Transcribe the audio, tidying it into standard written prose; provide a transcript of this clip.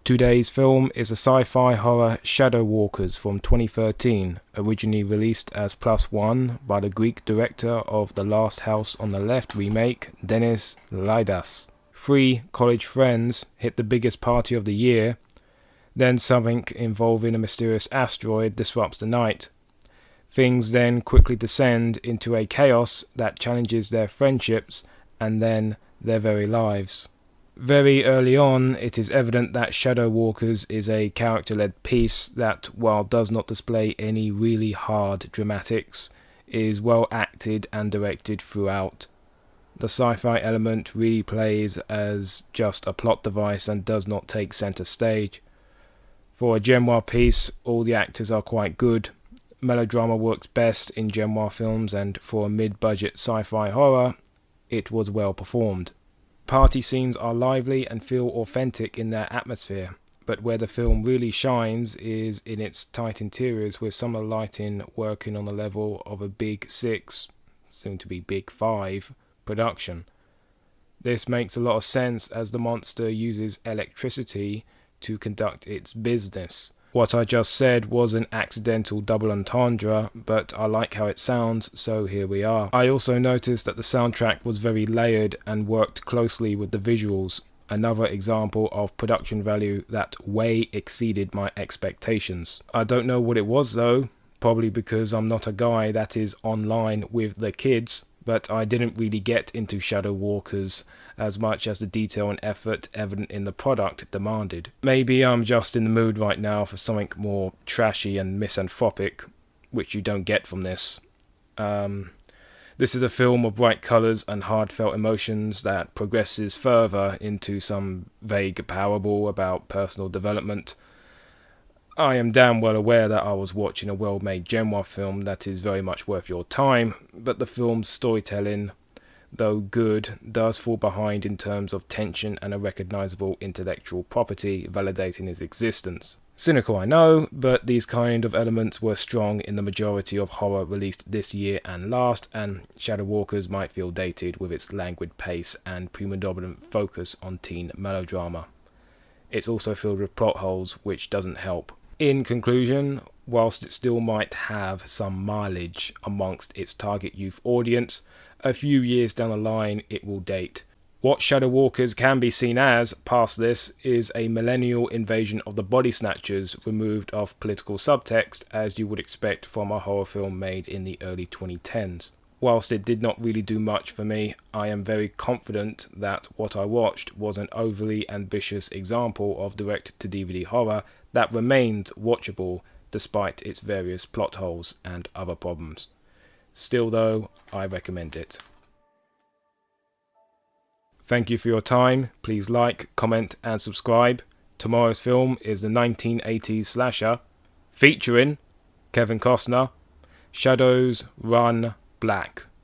Today's film is a sci-fi horror Shadow Walkers from 2013, originally released as +1 by the Greek director of The Last House on the Left remake, Dennis Leidas. 3 college friends hit the biggest party of the year, then something involving a mysterious asteroid disrupts the night. Things then quickly descend into a chaos that challenges their friendships and then their very lives. Very early on, it is evident that Shadow Walkers is a character-led piece that, while does not display any really hard dramatics, is well acted and directed throughout. The sci-fi element really plays as just a plot device and does not take center stage. For a genre piece, all the actors are quite good. Melodrama works best in genre films, and for a mid-budget sci-fi horror, it was well performed. Party scenes are lively and feel authentic in their atmosphere, but where the film really shines is in its tight interiors, with some of the lighting working on the level of a Big 6, soon to be Big 5, production. This makes a lot of sense as the monster uses electricity to conduct its business. What I just said was an accidental double entendre, but I like how it sounds, so here we are. I also noticed that the soundtrack was very layered and worked closely with the visuals, another example of production value that way exceeded my expectations. I don't know what it was though, probably because I'm not a guy that is online with the kids, but I didn't really get into Shadow Walkers as much as the detail and effort evident in the product demanded. Maybe I'm just in the mood right now for something more trashy and misanthropic, which you don't get from this. This is a film of bright colours and heartfelt emotions that progresses further into some vague parable about personal development. I am damn well aware that I was watching a well-made genre film that is very much worth your time, but the film's storytelling, though good, does fall behind in terms of tension and a recognisable intellectual property validating its existence. Cynical, I know, but these kind of elements were strong in the majority of horror released this year and last, and Shadow Walkers might feel dated with its languid pace and predominant focus on teen melodrama. It's also filled with plot holes, which doesn't help. In conclusion, whilst it still might have some mileage amongst its target youth audience, a few years down the line it will date. What Shadow Walkers can be seen as, past this, is a millennial invasion of the body snatchers removed of political subtext, as you would expect from a horror film made in the early 2010s. Whilst it did not really do much for me, I am very confident that what I watched was an overly ambitious example of direct-to-DVD horror that remained watchable despite its various plot holes and other problems. Still though, I recommend it. Thank you for your time. Please like, comment and subscribe. Tomorrow's film is the 1980s slasher featuring Kevin Costner, Shadows Run Black.